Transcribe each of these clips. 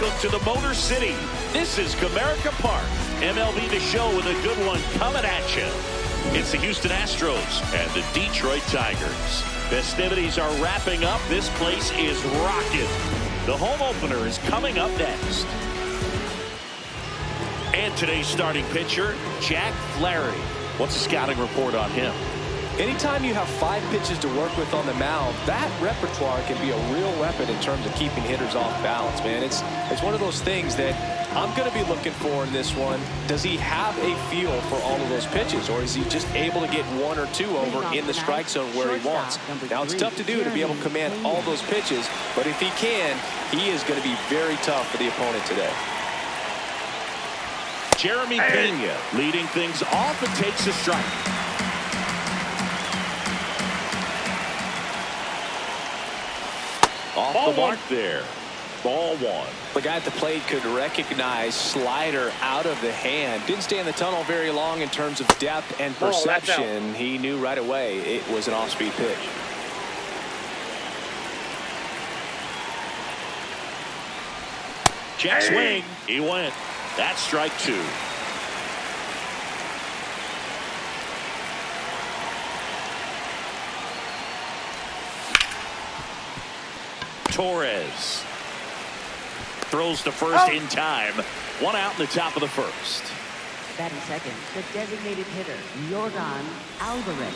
Welcome to the Motor City. This is Comerica Park. MLB The Show with a good one coming at you. It's the Houston Astros and the Detroit Tigers. Festivities are wrapping up. This place is rocking. The home opener is coming up next. And today's starting pitcher, Jack Flaherty. What's the scouting report on him? Anytime you have 5 pitches to work with on the mound, that repertoire can be a real weapon in terms of keeping hitters off balance, man. It's one of those things that I'm going to be looking for in this one. Does he have a feel for all of those pitches, or is he just able to get 1 or 2 over in the strike zone where he wants? Now, it's tough to do to be able to command all those pitches, but if he can, he is going to be very tough for the opponent today. Jeremy Pena leading things off and takes a strike. Off the mark there. Ball 1. The guy at the plate could recognize slider out of the hand. Didn't stay in the tunnel very long in terms of depth and perception. He knew right away it was an off-speed pitch. Check swing. He went. That's strike 2. Torres throws to first in time. 1 out in the top of the first. Batting second, the designated hitter, Yordan Alvarez.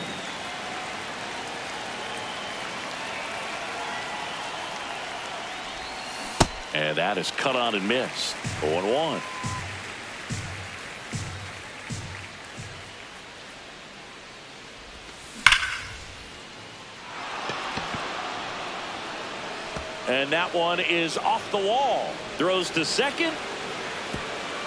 And that is cut on and missed. 0-1. And that one is off the wall. Throws to second.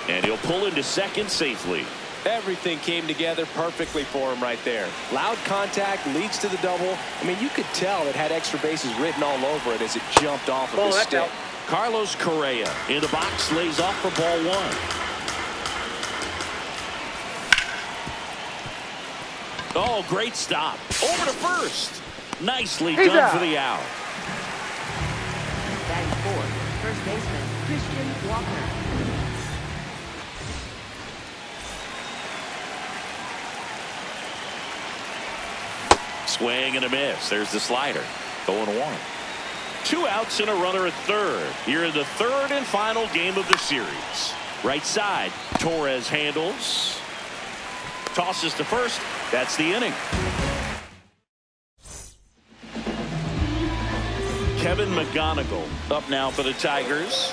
And he'll pull into second safely. Everything came together perfectly for him right there. Loud contact leads to the double. I mean, you could tell it had extra bases written all over it as it jumped off of his stick. Carlos Correa in the box, lays off for ball 1. Oh, great stop. Over to first. Nicely done for the out. Batting fourth, first baseman, Christian Walker. Swing and a miss. There's the slider. 0-1. 2 outs and a runner at third. Here in the third and final game of the series. Right side, Torres handles. Tosses to first. That's the inning. Kevin McGonigal up now for the Tigers.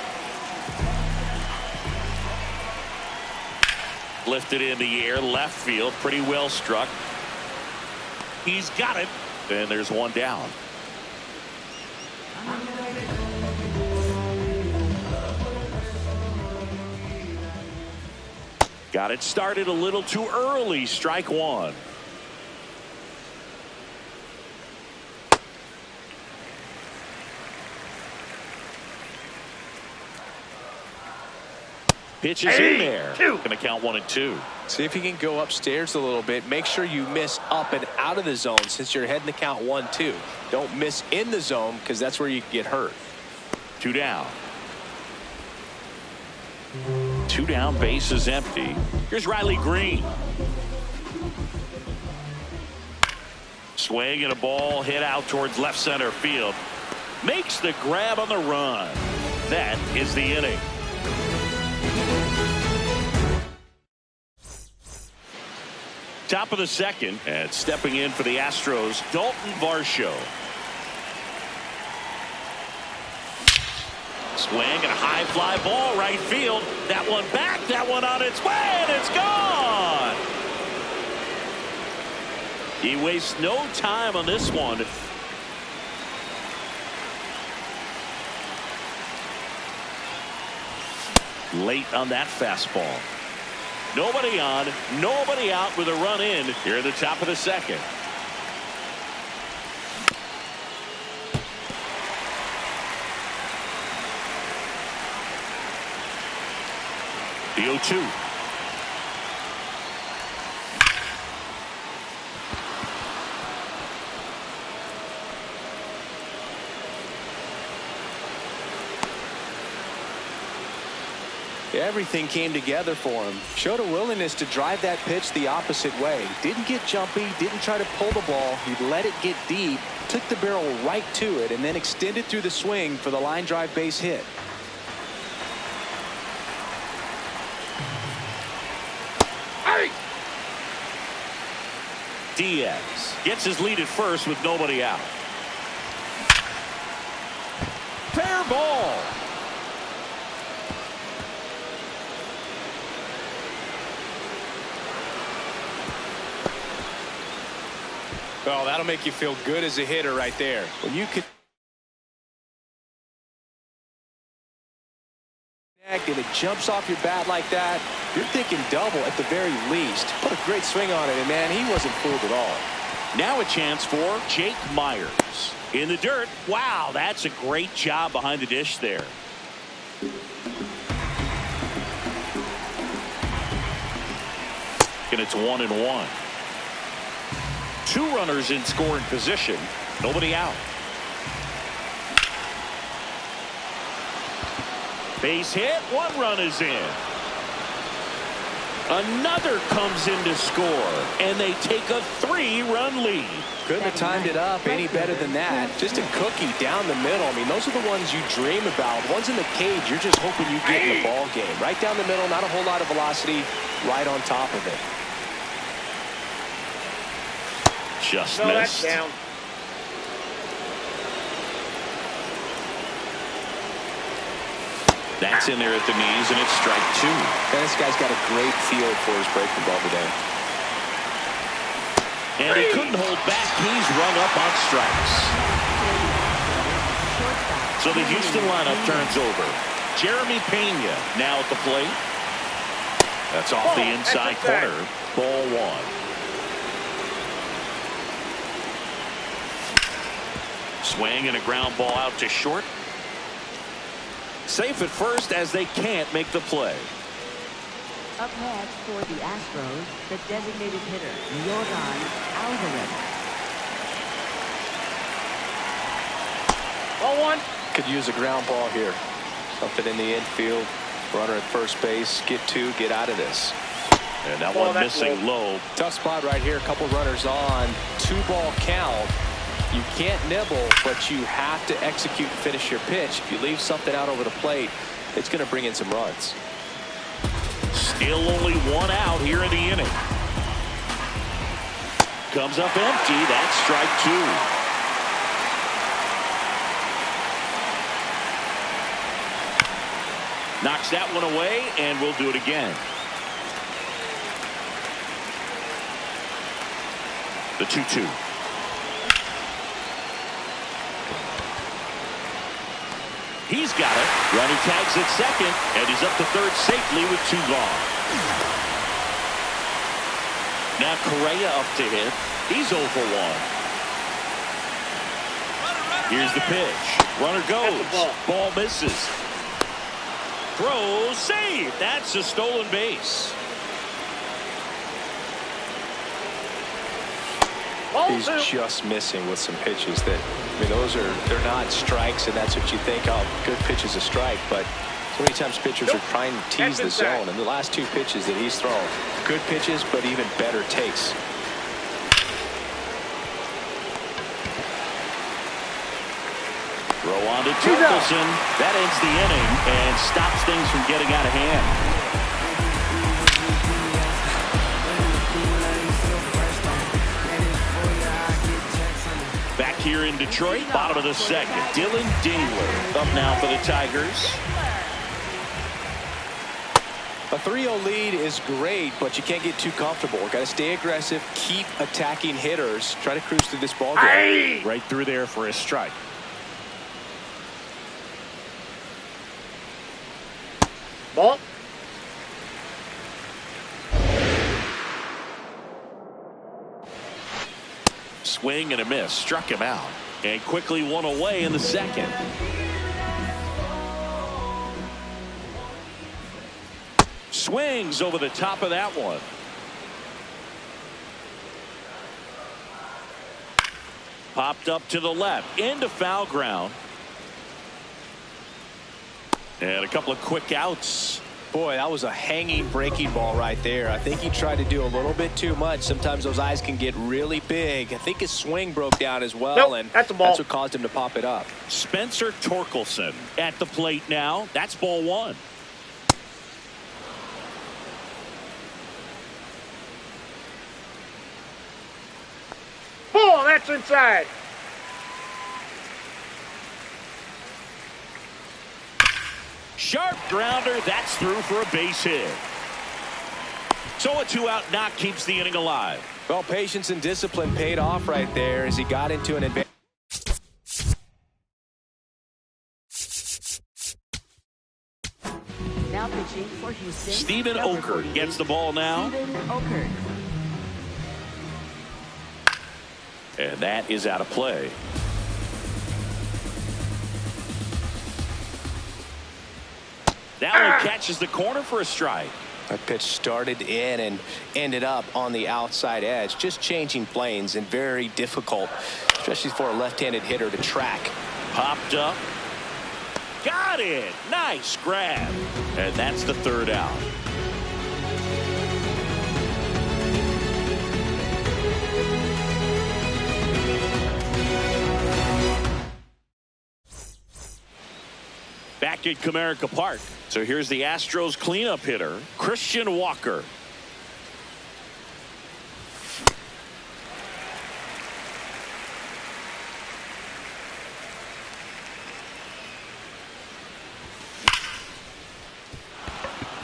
Lifted in the air, left field, pretty well struck. He's got it, and there's 1 down. Got it started a little too early. Strike 1. Pitch is in there. Gonna count 1 and 2. See if you can go upstairs a little bit. Make sure you miss up and out of the zone since you're heading to count 1-2. Don't miss in the zone because that's where you can get hurt. 2 down. 2 down, base is empty. Here's Riley Green. Swing and a ball hit out towards left center field. Makes the grab on the run. That is the inning. Top of the second, and stepping in for the Astros, Dalton Varsho. Swing and a high fly ball right field. That one back, that one on its way, and it's gone. He wastes no time on this one. Late on that fastball. Nobody on, nobody out with a run in here at the top of the second. The 0-2. Everything came together for him. Showed a willingness to drive that pitch the opposite way. Didn't get jumpy, didn't try to pull the ball. He let it get deep, took the barrel right to it, and then extended through the swing for the line drive base hit. Diaz gets his lead at first with nobody out. Fair ball. Well, that'll make you feel good as a hitter right there. When you can and it jumps off your bat like that, you're thinking double at the very least. Put a great swing on it, and man, he wasn't fooled at all. Now a chance for Jake Myers. In the dirt. Wow, that's a great job behind the dish there. And it's 1-1. 2 runners in scoring position. Nobody out. Base hit. 1 run is in. Another comes in to score, and they take a 3-run lead. Couldn't have timed it up any better than that. Just a cookie down the middle. I mean, those are the ones you dream about. Ones in the cage, you're just hoping you get in the ball game. Right down the middle, not a whole lot of velocity, right on top of it. Just missed. That's down. That's in there at the knees, and it's strike 2. And this guy's got a great feel for his breaking ball today. And he couldn't hold back. He's rung up on strikes. So the Houston lineup turns over. Jeremy Pena now at the plate. That's off the inside corner. Ball 1. Swing and a ground ball out to short. Safe at first as they can't make the play. Up next for the Astros, the designated hitter, Yordan Alvarez. Ball 1. Could use a ground ball here. Something in the infield. Runner at first base. Get 2, get out of this. And that one missing low. Tough spot right here. A couple runners on. 2-ball count. You can't nibble, but you have to execute and finish your pitch. If you leave something out over the plate, it's going to bring in some runs. Still only 1 out here in the inning. Comes up empty. That's strike 2. Knocks that one away, and we'll do it again. The 2-2. He's got it. Running tags at second, and he's up to third safely with 2 gone. Now Correa up to hit. He's 0 for 1. Here's the pitch. Runner goes. Ball misses. Throws. Save. That's a stolen base. He's just missing with some pitches that, I mean, they're not strikes, and that's what you think, oh, good pitch is a strike, but so many times pitchers are trying to tease the zone, and the last 2 pitches that he's thrown, good pitches, but even better takes. Throw on to Torkelson. That ends the inning and stops things from getting out of hand. Back here in Detroit, bottom of the second. Dylan Dingler up now for the Tigers. A 3-0 lead is great, but you can't get too comfortable. Got to stay aggressive, keep attacking hitters, try to cruise through this ball game. Right through there for a strike. Ball. Swing and a miss. Struck him out. And quickly 1 away in the second. Swings over the top of that one. Popped up to the left. Into foul ground. And a couple of quick outs Boy, that was a hanging breaking ball right there. I think he tried to do a little bit too much. Sometimes those eyes can get really big. I think his swing broke down as well. Nope, and that's a ball. That's what caused him to pop it up. Spencer Torkelson at the plate now. That's ball one. Ball, that's inside. Sharp grounder. That's through for a base hit. So a 2-out knock keeps the inning alive. Well, patience and discipline paid off right there as he got into an advantage. Now pitching for Houston. Steven number Okert 48, gets the ball now. Steven Okert. And that is out of play. That one catches the corner for a strike. That pitch started in and ended up on the outside edge. Just changing planes and very difficult, especially for a left-handed hitter to track. Popped up. Got it. Nice grab. And that's the third out. Back at Comerica Park. So here's the Astros cleanup hitter, Christian Walker.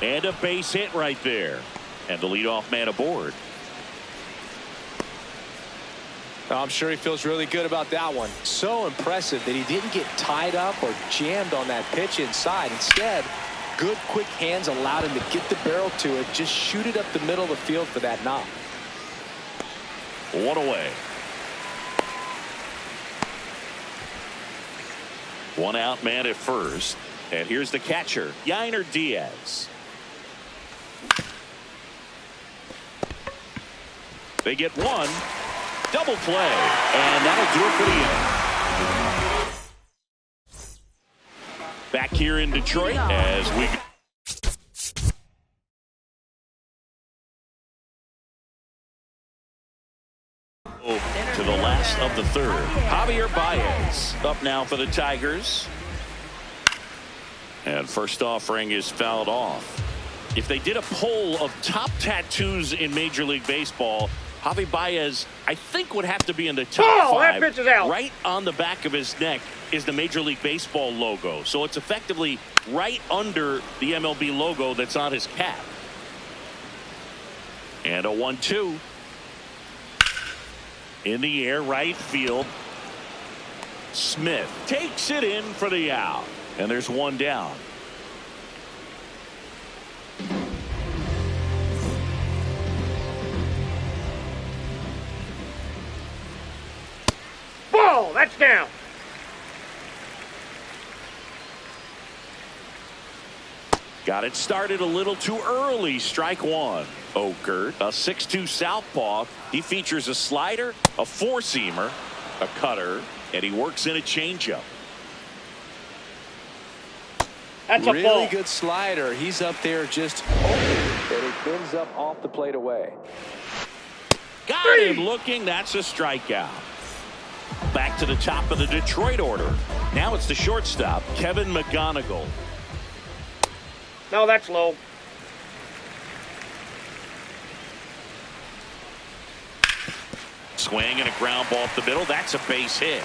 And a base hit right there. And the leadoff man aboard. I'm sure he feels really good about that one. So impressive that he didn't get tied up or jammed on that pitch inside. Instead, good quick hands allowed him to get the barrel to it, just shoot it up the middle of the field for that knock. One away. One out man at first. And here's the catcher, Yainer Diaz. They get one. Double play. And that'll do it for the inning. Back here in Detroit as we go to the last of the third. Javier Baez up now for the Tigers. And first offering is fouled off. If they did a poll of top tattoos in Major League Baseball, Javi Baez, I think, would have to be in the top 5. That pitch is out. Right on the back of his neck is the Major League Baseball logo. So it's effectively right under the MLB logo that's on his cap. And a 1-2. In the air, right field. Smith takes it in for the out. And there's one down. Ball, that's down. Got it started a little too early. Strike one. Okert, a 6'2 southpaw. He features a slider, a four-seamer, a cutter, and he works in a changeup. That's a really ball. good slider. He's up there just hoping that it bends up off the plate away. Got him looking. That's a strikeout. Back to the top of the Detroit order. Now it's the shortstop, Kevin McGonigal. No, that's low. Swing and a ground ball up the middle. That's a base hit.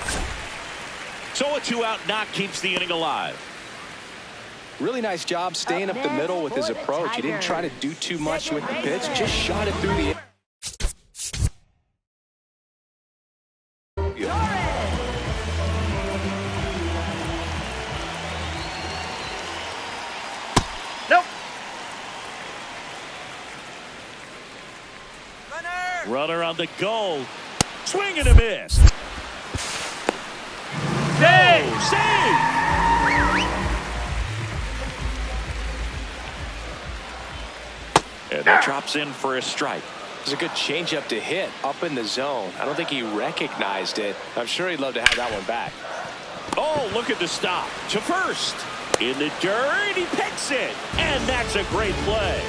So a 2-out knock keeps the inning alive. Really nice job staying up the middle with his approach. He didn't try to do too much with the pitch, just shot it through the air. Nope. Runner on the goal. Swing and a miss. Save. Oh, save. And that drops in for a strike. It was a good changeup to hit up in the zone. I don't think he recognized it. I'm sure he'd love to have that one back. Oh, look at the stop to first. In the dirt, he picks it. And that's a great play.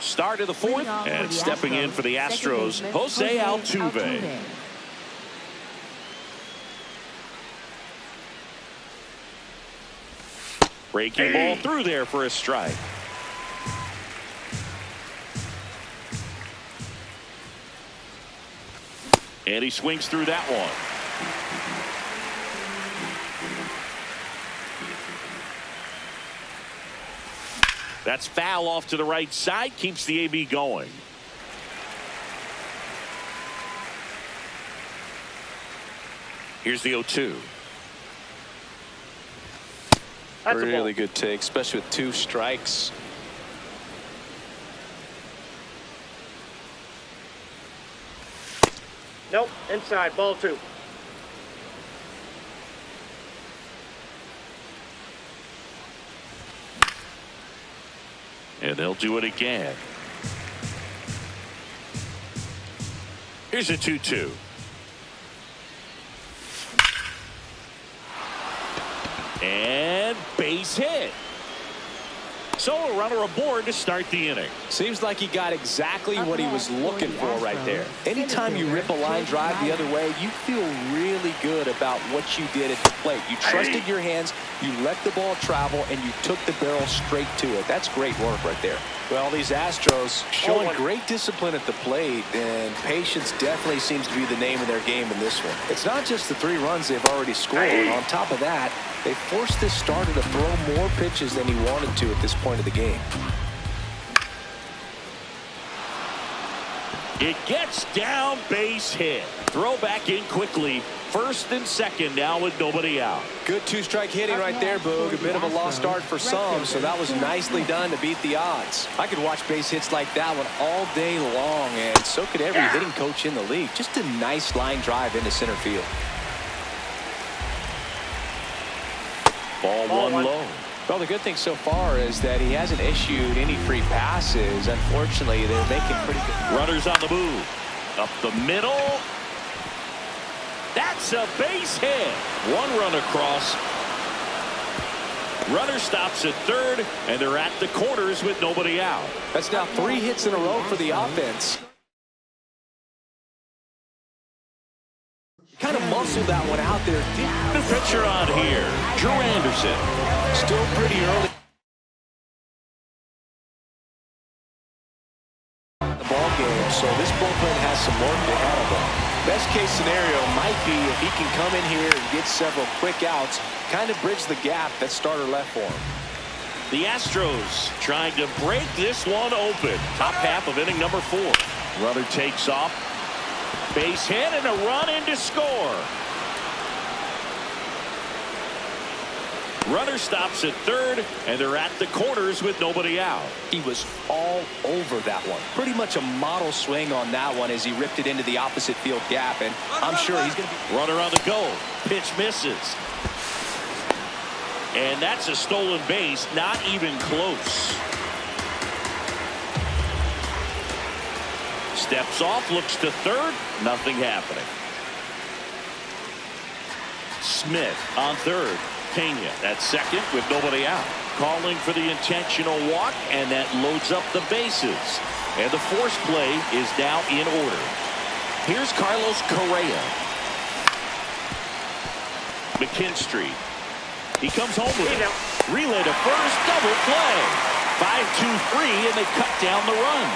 Start of the fourth, and stepping in for the Astros, Jose Altuve. Breaking ball through there for a strike. And he swings through that one. That's foul off to the right side, keeps the AB going. Here's the 0-2. That's a really ball. good take, especially with 2 strikes. Nope, inside, ball 2. And they'll do it again. Here's a 2-2. And base hit. So a runner aboard to start the inning. Seems like he got exactly what he was looking for right there. Anytime you rip a line drive the other way, you feel really good about what you did at the plate. You trusted your hands, you let the ball travel, and you took the barrel straight to it. That's great work right there. Well, these Astros showing great discipline at the plate, and patience definitely seems to be the name of their game in this one. It's not just the 3 runs they've already scored. On top of that, they forced this starter to throw more pitches than he wanted to at this point of the game. It gets down, base hit. Throw back in quickly. First and second now with nobody out. Good 2-strike hitting right there, Boog. A bit of a lost start for some, so that was nicely done to beat the odds. I could watch base hits like that one all day long, and so could every hitting coach in the league. Just a nice line drive into center field. Ball one low. Well, the good thing so far is that he hasn't issued any free passes. Unfortunately, they're making pretty good. Runners on the move. Up the middle. That's a base hit. 1 run across. Runner stops at third, and they're at the corners with nobody out. That's now 3 hits in a row for the offense. Kind of muscled that one out there. The pitcher on here, Drew Anderson. Still pretty early in the ball game, so this bullpen has some work ahead of them. Best case scenario might be if he can come in here and get several quick outs, kind of bridge the gap that starter left for him. The Astros trying to break this one open. Top half of inning number 4. Runner takes off. Base hit and a run in to score. Runner stops at third, and they're at the corners with nobody out. He was all over that one. Pretty much a model swing on that one as he ripped it into the opposite field gap, and I'm sure he's going to be... Runner on the go. Pitch misses. And that's a stolen base, not even close. Steps off, looks to third, nothing happening. Smith on third. Pena at second with nobody out. Calling for the intentional walk, and that loads up the bases. And the force play is now in order. Here's Carlos Correa. McKinstry. He comes home with it. Relay to first, double play. 5-2-3, and they cut down the run.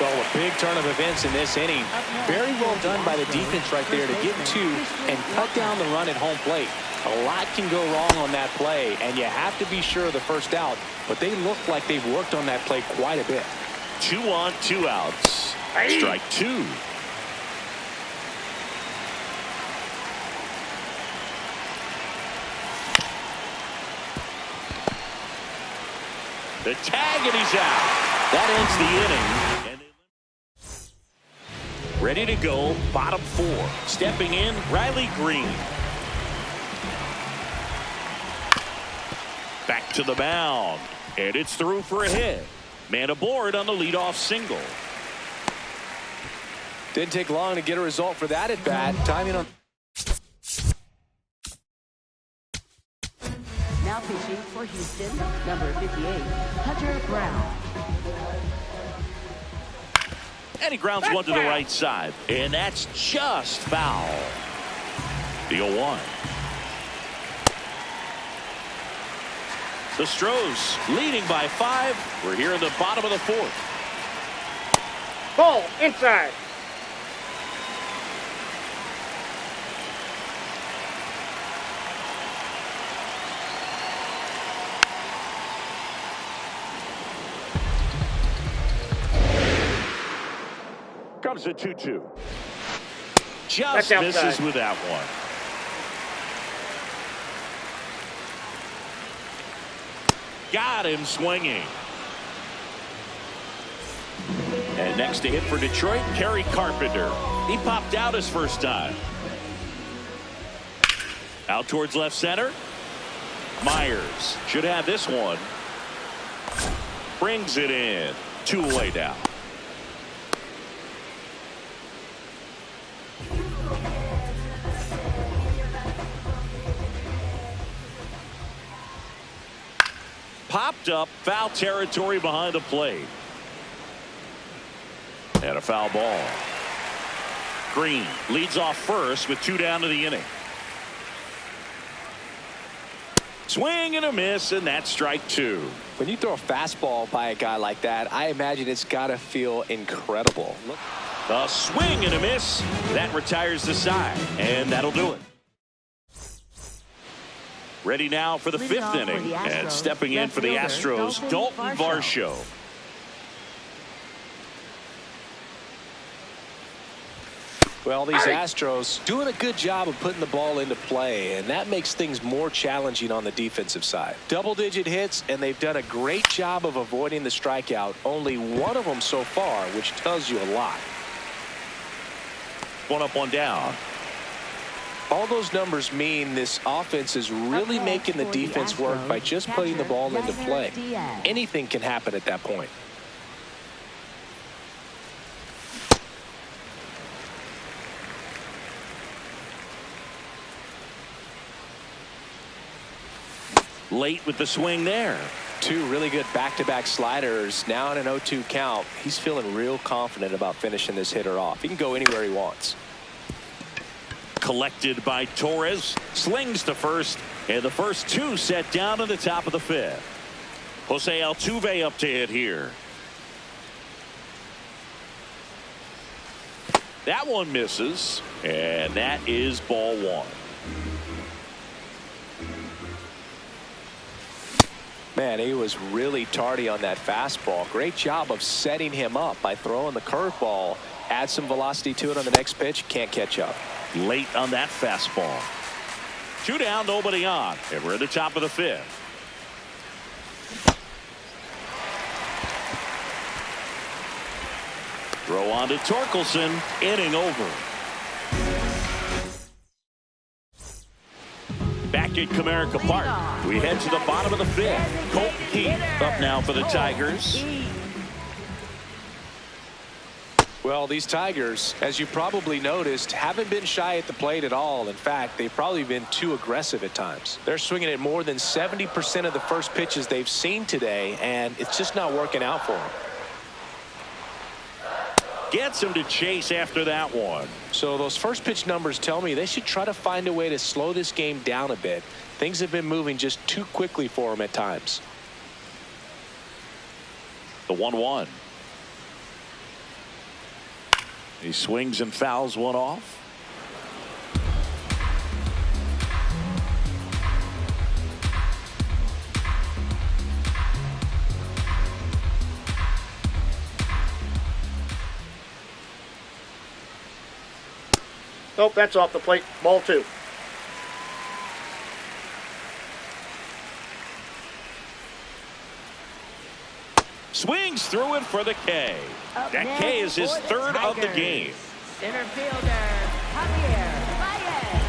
Well, a big turn of events in this inning. Very well done by the defense right there to get 2 and cut down the run at home plate. A lot can go wrong on that play, and you have to be sure of the first out, but they look like they've worked on that play quite a bit. 2 on, 2 outs. Strike 2. The tag, and he's out. That ends the inning. Ready to go, bottom 4. Stepping in, Riley Green. Back to the mound, and it's through for a hit. Man aboard on the leadoff single. Didn't take long to get a result for that at bat. Timing on. Now pitching for Houston, number 58, Hunter Brown. And he grounds one to the right side. And that's just foul. The 0-1. The Stros leading by 5. We're here in the bottom of the 4th. Ball inside. Comes a 2-2. Just misses with that one. Got him swinging. And next to hit for Detroit, Kerry Carpenter. He popped out his first time. Out towards left center. Myers should have this one. Brings it in. 2 away now. Popped up, foul territory behind the plate. And a foul ball. Green leads off first with 2 down to the inning. Swing and a miss, and that's strike 2. When you throw a fastball by a guy like that, I imagine it's got to feel incredible. A swing and a miss. That retires the side, and that'll do it. Ready now for the 5th inning, and stepping in for the Astros, Dalton Varsho. Well, these Astros doing a good job of putting the ball into play, and that makes things more challenging on the defensive side. Double-digit hits, and they've done a great job of avoiding the strikeout. Only one of them so far, which tells you a lot. 1 up, 1 down. All those numbers mean this offense is really making the defense work by just putting the ball into play. Anything can happen at that point. Late with the swing there. 2 really good back-to-back sliders. Now in an 0-2 count. He's feeling real confident about finishing this hitter off. He can go anywhere he wants. Collected by Torres. Slings to first. And the first 2 set down to the top of the 5th. Jose Altuve up to hit here. That one misses. And that is ball 1. Man, he was really tardy on that fastball. Great job of setting him up by throwing the curveball. Add some velocity to it on the next pitch. Can't catch up. Late on that fastball. 2 down, nobody on. And we're at the top of the 5th. Throw on to Torkelson. Inning over. Back at Comerica Park, we head to the bottom of the 5th. Colton Keith up now for the Tigers. Well, these Tigers, as you probably noticed, haven't been shy at the plate at all. In fact, they've probably been too aggressive at times. They're swinging at more than 70% of the first pitches they've seen today, and it's just not working out for them. Gets him to chase after that one. So those first pitch numbers tell me they should try to find a way to slow this game down a bit. Things have been moving just too quickly for them at times. The 1-1. He swings and fouls one off. Nope, that's off the plate. Ball 2. Swings through it for the K. That K is his 3rd of the game. Center fielder, Javier Baez.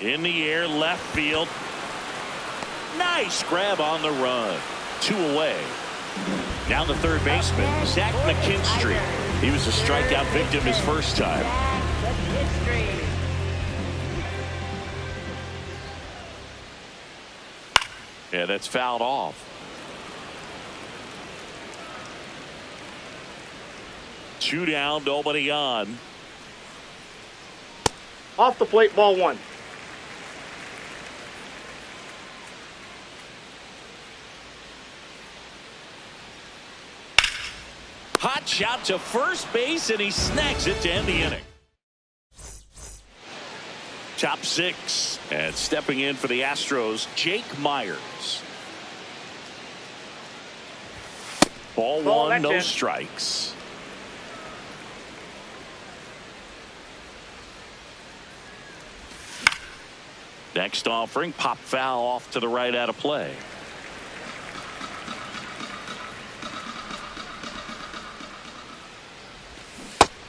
In the air, left field. Nice grab on the run. 2 away. Now the third baseman, Zach McKinstry. He was a strikeout victim his first time. Yeah, that's fouled off. 2 down, nobody on. Off the plate, ball 1. Hot shot to first base, and he snags it to end the inning. Top 6, and stepping in for the Astros, Jake Myers. Ball 1, no strikes. Next offering, pop foul off to the right out of play.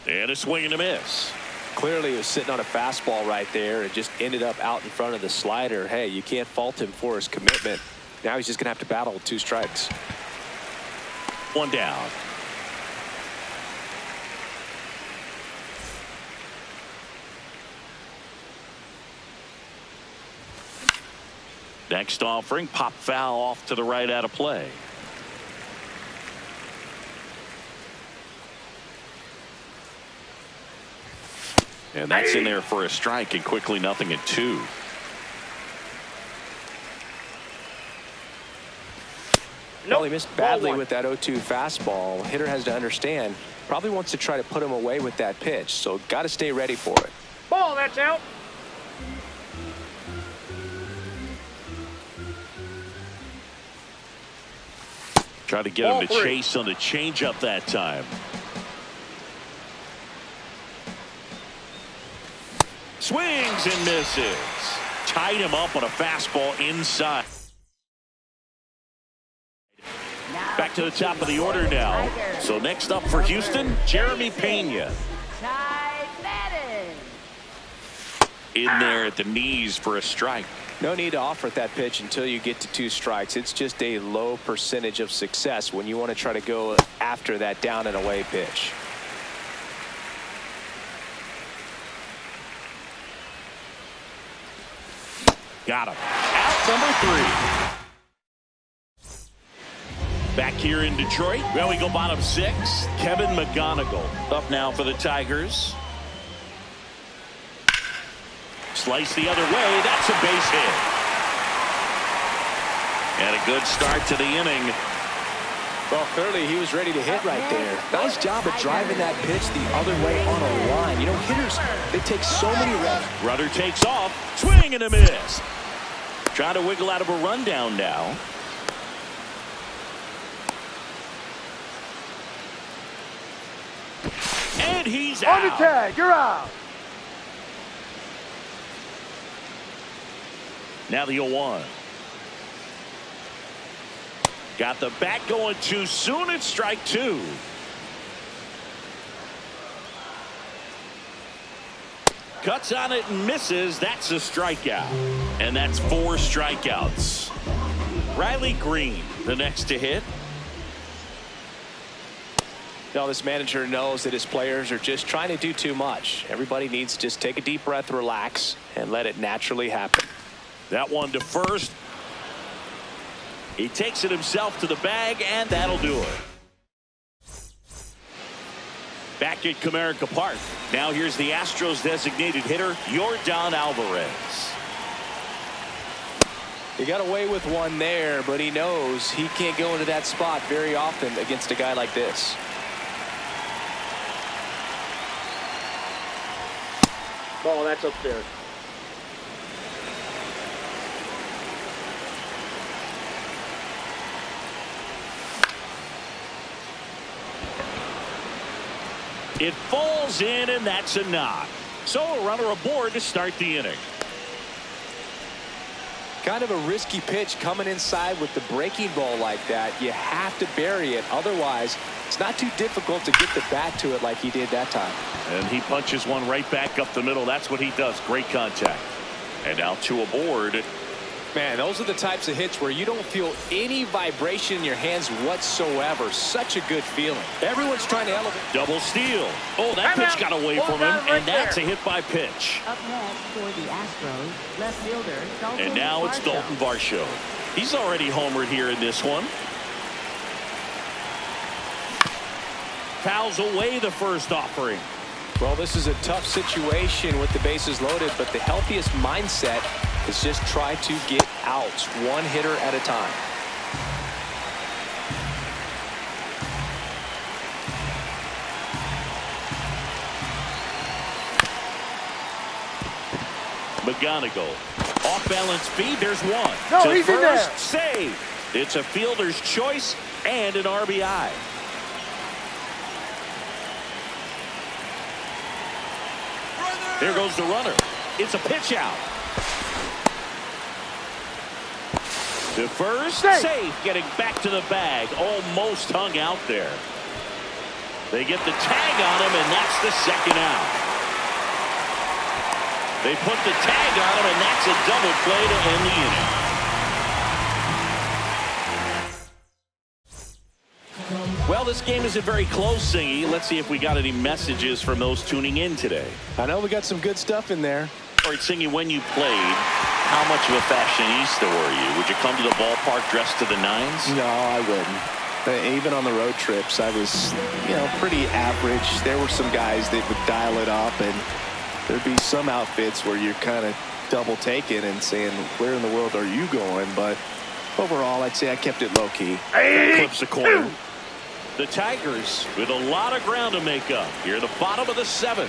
And a swing and a miss. Clearly he was sitting on a fastball right there and just ended up out in front of the slider. Hey, you can't fault him for his commitment. Now he's just going to have to battle with 2 strikes. 1 down. Next offering, pop foul off to the right out of play. And that's in there for a strike, and quickly 0-2. Well, he missed badly with that 0-2 fastball. Hitter has to understand, probably wants to try to put him away with that pitch, so got to stay ready for it. Ball, that's out. Try to get him to chase on the changeup that time. Swings and misses. Tied him up on a fastball inside. Back to the top of the order now. So next up for Houston, Jeremy Pena. In there at the knees for a strike. No need to offer that pitch until you get to 2 strikes. It's just a low percentage of success when you want to try to go after that down and away pitch. Got him. Out number 3. Back here in Detroit. Well, we go bottom 6. Kevin McGonigal up now for the Tigers. Slice the other way. That's a base hit. And a good start to the inning. Well, clearly he was ready to hit right there. Nice job of driving that pitch the other way on a line. You know, hitters, they take so many reps. Runner takes off. Swing and a miss. Trying to wiggle out of a rundown now. And he's out. On the tag, you're out. Now the 0-1. Got the bat going too soon. It's strike 2. Cuts on it and misses. That's a strikeout. And that's 4 strikeouts. Riley Green, the next to hit. Now this manager knows that his players are just trying to do too much. Everybody needs to just take a deep breath, relax, and let it naturally happen. That one to first. He takes it himself to the bag, and that'll do it. Back at Comerica Park. Now here's the Astros designated hitter, Yordan Alvarez. He got away with one there, but he knows he can't go into that spot very often against a guy like this. Ball, that's upstairs. It falls in, and that's a knock. So a runner aboard to start the inning. Kind of a risky pitch coming inside with the breaking ball like that. You have to bury it. Otherwise, it's not too difficult to get the bat to it like he did that time. And he punches one right back up the middle. That's what he does. Great contact. And now 2 aboard. Man, those are the types of hits where you don't feel any vibration in your hands whatsoever. Such a good feeling. Everyone's trying to elevate. Double steal. Oh, that pitch got away from him, and that's a hit by pitch. Up next for the Astros, left fielder Dalton And now it's Dalton Varsho. He's already homered here in this one. Fouls away the first offering. Well, this is a tough situation with the bases loaded, but the healthiest mindset is just try to get outs, one hitter at a time. McGonigal. Off balance feed. There's one. No, to he's in there. first, save. It's a fielder's choice and an RBI. There goes the runner. It's a pitch out. To first, safe. Getting back to the bag. Almost hung out there. They get the tag on him, and that's the second out. They put the tag on him, and that's a double play to end the inning. Well, this game isn't very close, Singy. Let's see if we got any messages from those tuning in today. I know we got some good stuff in there. All right, Singy, when you played, how much of a fashionista were you? Would you come to the ballpark dressed to the nines? No, I wouldn't. Even on the road trips, I was, pretty average. There were some guys that would dial it up, and there'd be some outfits where you're kind of double taking and saying, where in the world are you going? But overall, I'd say I kept it low key. Clips the corner. The Tigers with a lot of ground to make up. Here at the bottom of the 7th.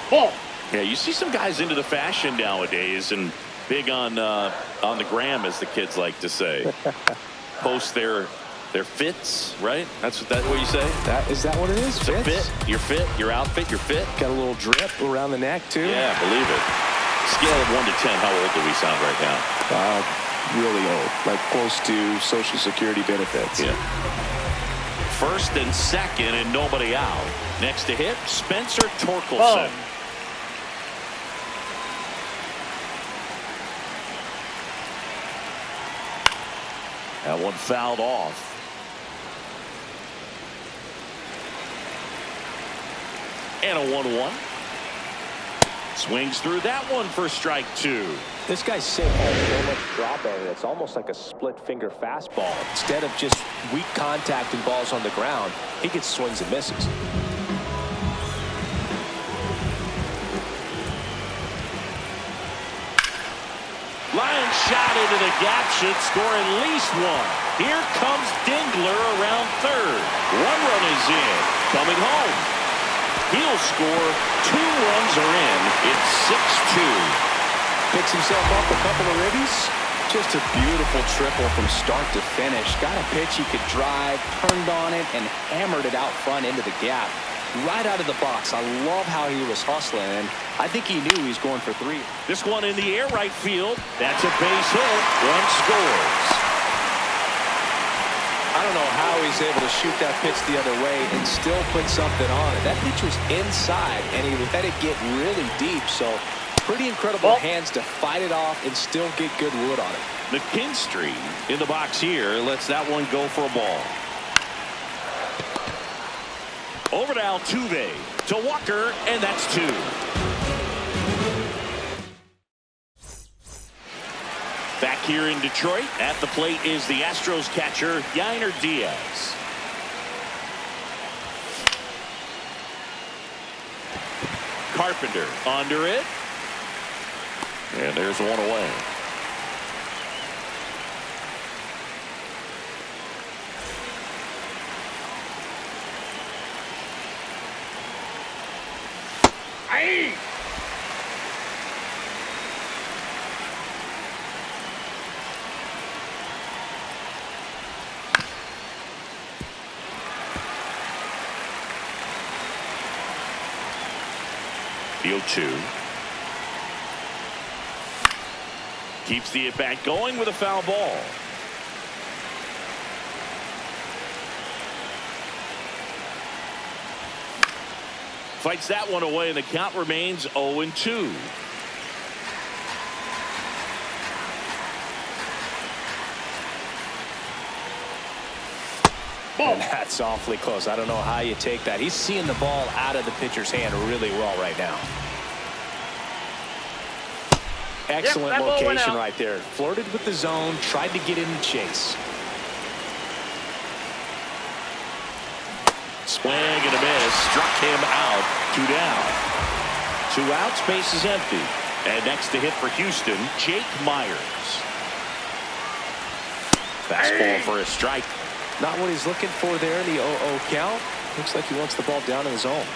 Ball. Yeah, you see some guys into the fashion nowadays and big on the gram, as the kids like to say. Post their fits, right? That's what you say? Is that what it is? It's a fit, your fit, your outfit, your fit. Got a little drip around the neck, too. Yeah, believe it. Scale of 1 to 10, how old do we sound right now? Really old, like close to Social Security benefits. Yeah. First and second, and nobody out. Next to hit, Spencer Torkelson. That one fouled off. And a 1-1. Swings through that one for strike 2. This guy's sick has so much drop in it. It's almost like a split finger fastball. Instead of just weak contact and balls on the ground, he gets swings and misses. Line shot into the gap should score at least one. Here comes Dingler around third. 1 run is in. Coming home. He'll score. 2 runs are in. It's 6-2. Picks himself up a couple of ribbies. Just a beautiful triple from start to finish. Got a pitch he could drive, turned on it, and hammered it out front into the gap. Right out of the box. I love how he was hustling, and I think he knew he was going for 3. This one in the air, right field. That's a base hit. One scores. I don't know how he's able to shoot that pitch the other way and still put something on it. That pitch was inside, and he let it get really deep, so pretty incredible hands to fight it off and still get good wood on it. McKinstry in the box here lets that one go for a ball. Over to Altuve, to Walker, and that's 2. Back here in Detroit, at the plate is the Astros catcher, Yainer Diaz. Carpenter under it. And there's one away. Aye. 0-2. Keeps the at-bat going with a foul ball. Fights that one away, and the count remains 0-2. And that's awfully close. I don't know how you take that. He's seeing the ball out of the pitcher's hand really well right now. Excellent location right there. Flirted with the zone, tried to get in the chase. Swing and a miss. Struck him out. 2 down. 2 outs. Base is empty. And next to hit for Houston, Jake Myers. Fastball for a strike. Not what he's looking for there in the 0-0 count. Looks like he wants the ball down in the zone.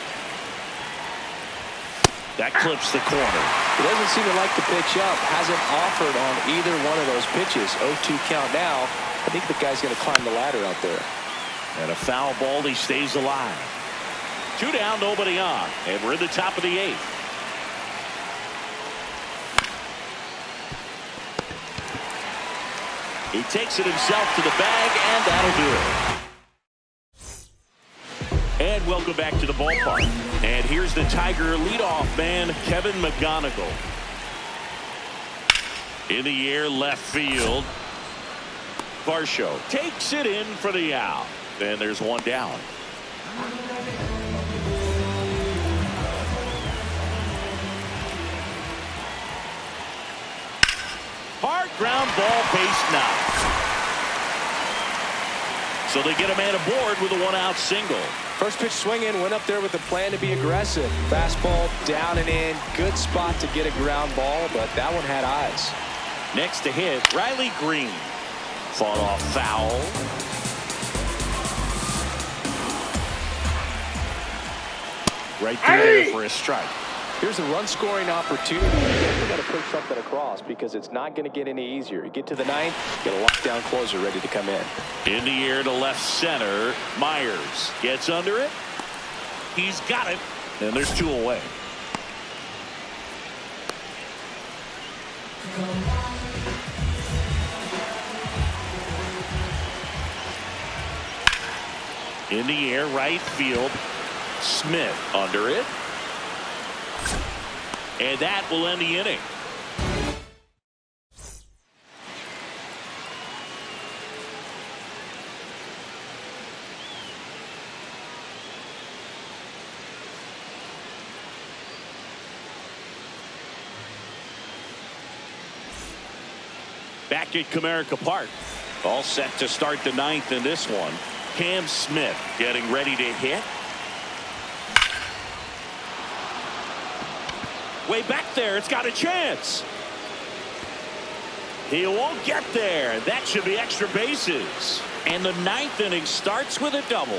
That clips the corner. He doesn't seem to like the pitch up. Hasn't offered on either one of those pitches. 0-2 count now. I think the guy's going to climb the ladder out there. And a foul ball. He stays alive. 2 down, nobody on. And we're in the top of the 8th. He takes it himself to the bag, and that'll do it. And welcome back to the ballpark. And here's the Tiger leadoff man, Kevin McGonigal. In the air, left field. Varsho takes it in for the out. And there's 1 down. Hard ground ball, base knock. So they get a man aboard with a 1-out single. First pitch swinging, went up there with a plan to be aggressive. Fastball down and in. Good spot to get a ground ball, but that one had eyes. Next to hit, Riley Green. Fought off foul. Right there for a strike. Here's a run-scoring opportunity. You got to push something across because it's not going to get any easier. You get to the 9th, get a lockdown closer ready to come in. In the air to left center. Myers gets under it. He's got it. And there's 2 away. In the air, right field. Smith under it. And that will end the inning. Back at Comerica Park. All set to start the 9th in this one. Cam Smith getting ready to hit. Way back there. It's got a chance. He won't get there. That should be extra bases. And the 9th inning starts with a double.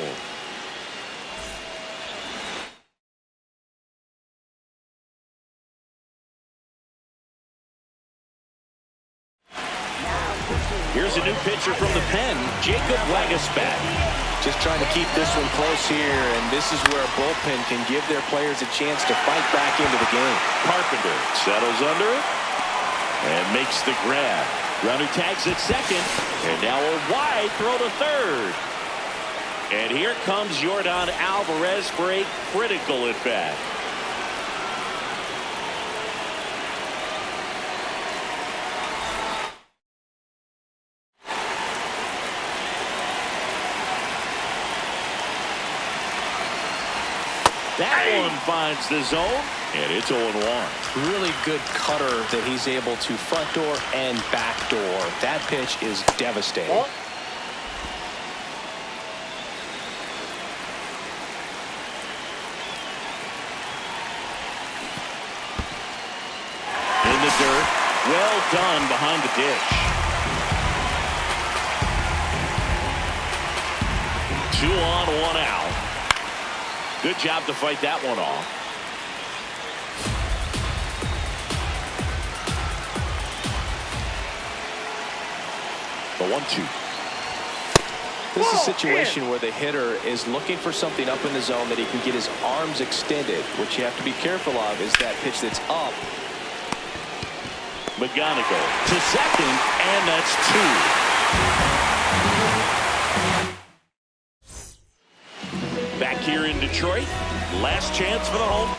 Here's a new pitcher from the pen, Jacob Wagaspat. Just trying to keep this one close here, and this is where a bullpen can give their players a chance to fight back into the game. Carpenter settles under it and makes the grab. Runner tags at second, and now a wide throw to third. And here comes Yordan Alvarez for a critical at bat. That one finds the zone, and it's 0-1. Really good cutter that he's able to front door and back door. That pitch is devastating. In the dirt, well done behind the dish. 2 on, 1 out. Good job to fight that one off. The 1-2. This is a situation where the hitter is looking for something up in the zone that he can get his arms extended. What you have to be careful of is that pitch that's up. McGonigal to second, and that's 2. Back here in Detroit, last chance for the home.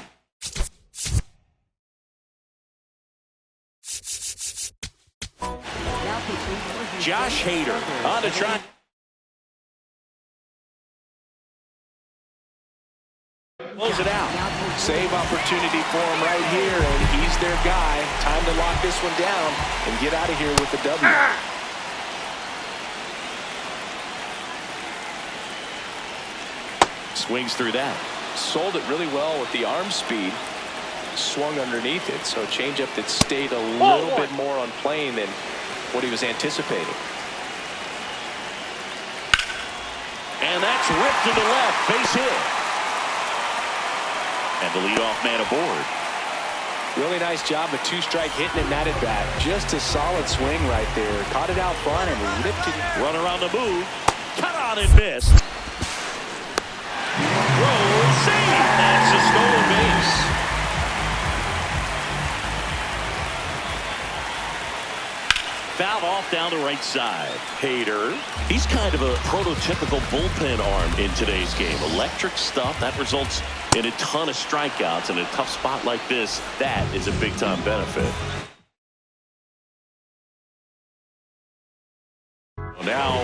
Josh Hader on the track. Close it out. Save opportunity for him right here, and he's their guy. Time to lock this one down and get out of here with the W. Swings through that. Sold it really well with the arm speed. Swung underneath it, so changeup that stayed a little bit more on plane than what he was anticipating. And that's ripped to the left. Base hit. And the leadoff man aboard. Really nice job of two-strike hitting him that at bat. Just a solid swing right there. Caught it out front and ripped it. Runner on the move. Cut on and missed. Roll save. That's a stolen base. Fouled off down the right side. Hader. He's kind of a prototypical bullpen arm in today's game. Electric stuff that results in a ton of strikeouts. In a tough spot like this, that is a big-time benefit. Now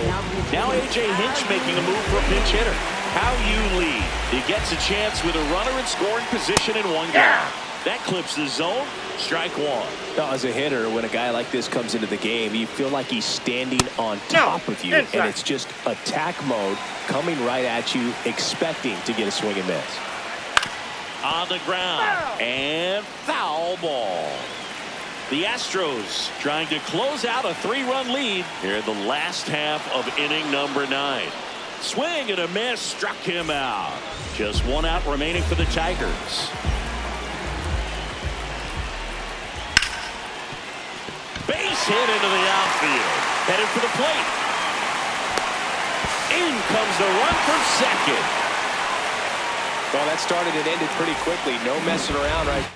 A.J. Hinch making a move for a pinch hitter. How you lead. He gets a chance with a runner in scoring position in one guy. That clips the zone. Strike one. Now, as a hitter, when a guy like this comes into the game, you feel like he's standing on top of you, and it's just attack mode coming right at you, expecting to get a swing and miss. On the ground. And foul ball. The Astros trying to close out a 3-run lead here in the last half of inning number 9. Swing and a miss struck him out. Just one out remaining for the Tigers. Base hit into the outfield. Headed for the plate. In comes the run from second. Well, that started and ended pretty quickly. No messing around right here.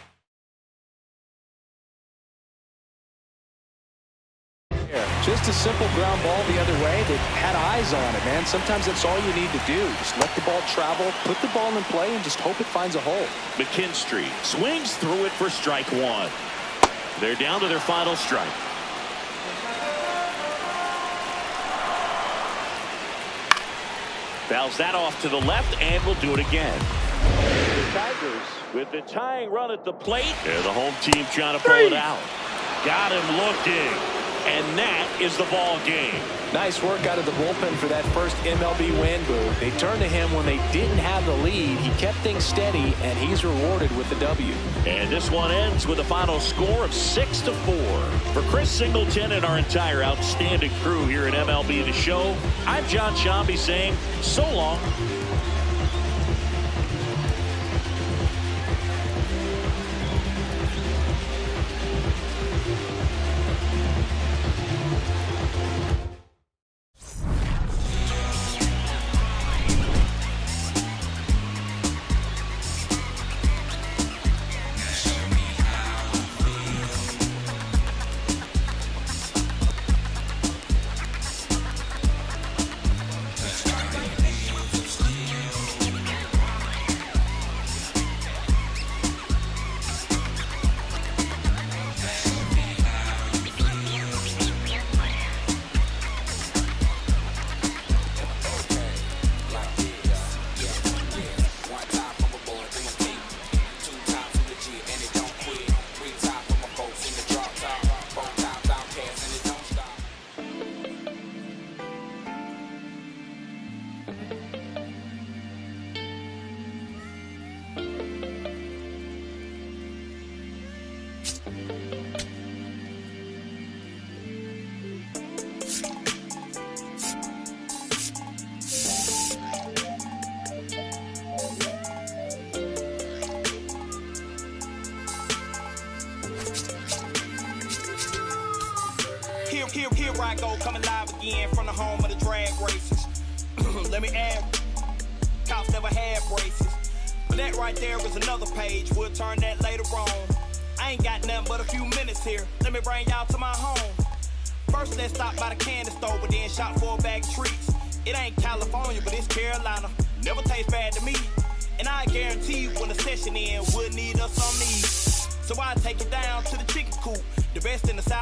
Just a simple ground ball the other way that had eyes on it, man. Sometimes that's all you need to do. Just let the ball travel, put the ball in play, and just hope it finds a hole. McKinstry swings through it for strike one. They're down to their final strike. Fouls that off to the left, and will do it again. The Tigers with the tying run at the plate. And the home team trying to pull it out. Got him looking. And that is the ball game. Nice work out of the bullpen for that first MLB win, Boo. They turned to him when they didn't have the lead. He kept things steady, and he's rewarded with the W. And this one ends with a final score of 6-4. For Chris Singleton and our entire outstanding crew here at MLB The Show, I'm John Shambi saying so long. Here I go, coming live again from the home of the drag races. Let me add, cops never had braces. But that right there is another page. We'll turn that later on. I ain't got nothing but a few minutes here. Let me bring y'all to my home. First, let's stop by the candy store, but then shop for a bag of treats. It ain't California, but it's Carolina. Never tastes bad to me. And I guarantee you when the session ends, we'll need us some needs. So I take it down to the chicken coop, the best in the South.